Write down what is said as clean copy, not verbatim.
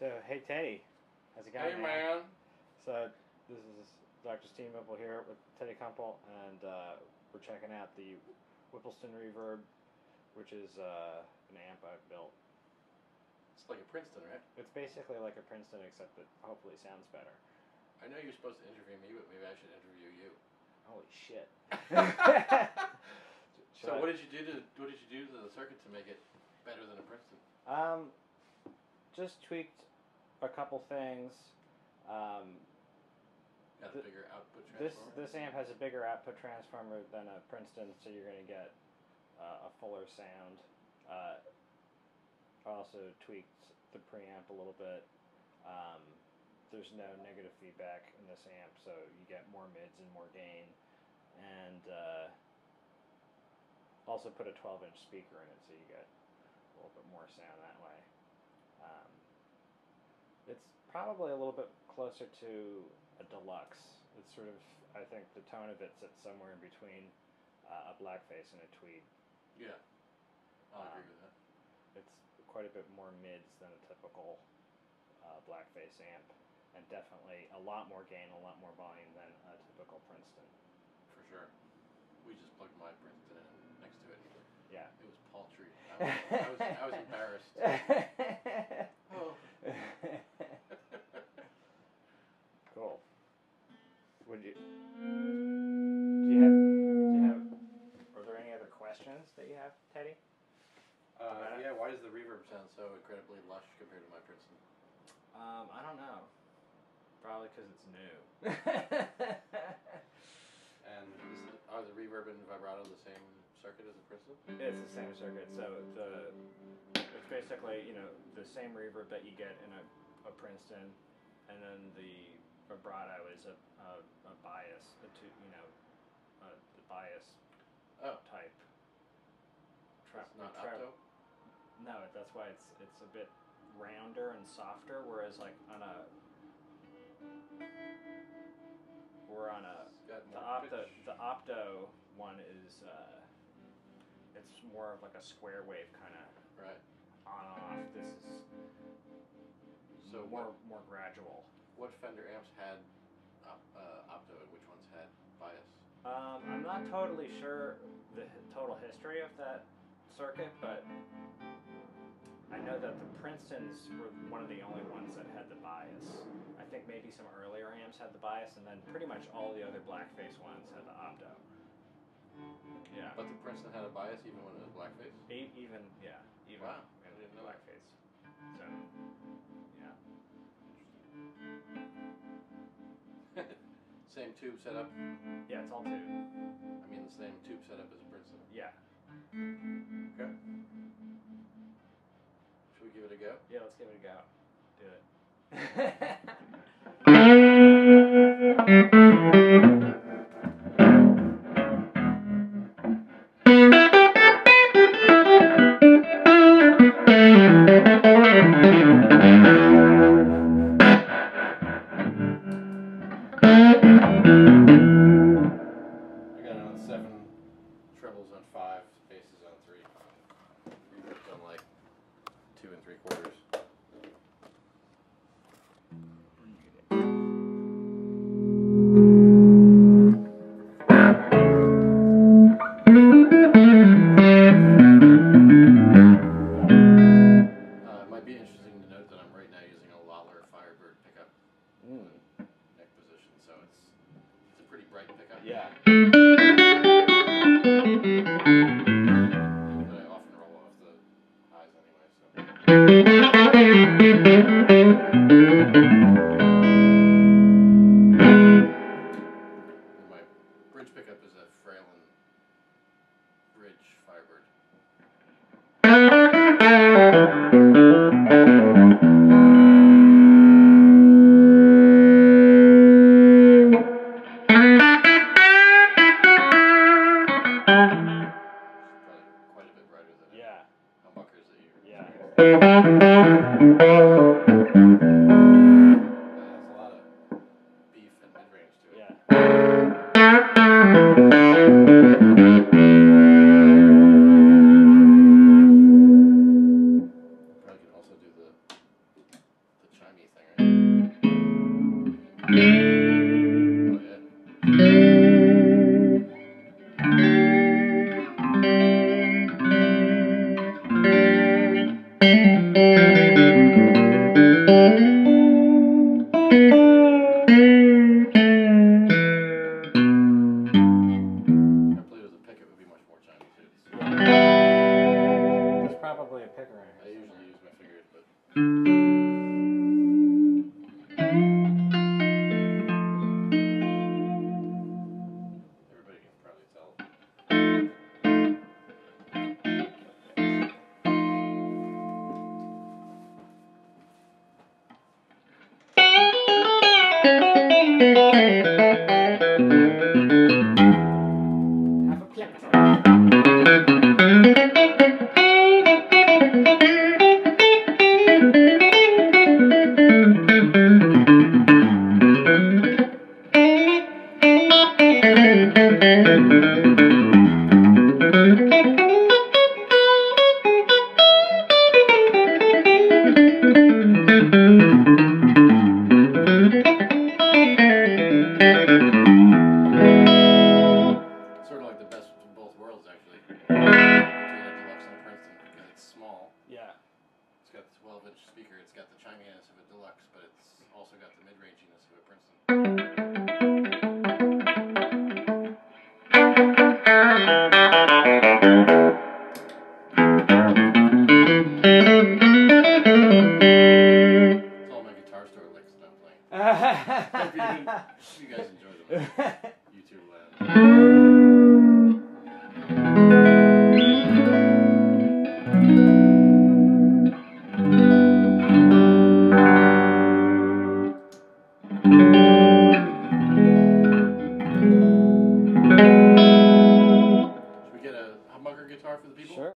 So, hey Teddy, how's it going? Hey man. So, this is Dr. SteamWhipple here with Teddy Kumpel, and we're checking out the Whippleston Reverb, which is an amp I've built. It's like a Princeton, right? It's basically like a Princeton, except that hopefully sounds better. I know you're supposed to interview me, but maybe I should interview you. Holy shit! So what did you do to the circuit to make it better than a Princeton? Just tweaked a couple things. Got a bigger output transformer? This amp has a bigger output transformer than a Princeton, so you're going to get a fuller sound. I also tweaked the preamp a little bit. There's no negative feedback in this amp, so you get more mids and more gain. And also put a 12-inch speaker in it, so you get a little bit more sound that way. It's probably a little bit closer to a deluxe. It's sort of, I think the tone of it sits somewhere in between a blackface and a tweed. Yeah, I'll agree with that. It's quite a bit more mids than a typical blackface amp, and definitely a lot more gain, a lot more volume than a typical Princeton. For sure. We just plugged my Princeton in next to it. Yeah. It was paltry. I was embarrassed. Oh. Cool. Would you? Do you have? Are there any other questions that you have, Teddy? Yeah. Why does the reverb sound so incredibly lush compared to my Princeton? I don't know. Probably because it's new. And are the reverb and vibrato the same circuit as a Princeton? It's the same circuit. So it's basically the same reverb that you get in a Princeton, and then the vibrato is a bias, the bias type. It's not octo? No, that's why it's a bit rounder and softer, whereas like the opto one is it's more of like a square wave kind of right on off. This is so more gradual. What Fender amps had opto and which ones had bias? I'm not totally sure the total history of that circuit, but I know that the Princetons were one of the only ones that had the bias. I think maybe some earlier amps had the bias, and then pretty much all the other blackface ones had the opto. Yeah. But the Princeton had a bias even when it was blackface? Even wow, in I didn't know blackface. So, yeah. Same tube setup? Yeah, it's all tube. I mean the same tube setup as a Princeton? Yeah. Okay. Should we give it a go? Yeah, let's give it a go. Do it. I got it on 7, trebles on 5, basses on 3. Reverb's on like 2 3/4. It might be interesting to note that I'm right now using a Lawler Firebird pickup neck position, so it's a pretty bright pickup. Yeah. But I often roll off the highs anyway, so. And my bridge pickup is a Fralin Bridge Firebird. Probably quite a bit brighter than humbuckers that you. Yeah. It has a lot of beef and mid-range to it. Yeah. Probably can also do the chimey thing, right? Oh, There's probably a picker in I here. usually use my fingers, but everybody can probably tell. Have a pick. Sort of like the best of both worlds, actually. Between a deluxe and a Princeton, because it's small. Yeah. It's got the 12-inch speaker. It's got the chiminess of a deluxe, but it's also got the mid-ranginess of a Princeton. It's all my guitar store licks that I'm playing. Hope you guys enjoy them. YouTube Should we get a humbucker guitar for the people? Sure.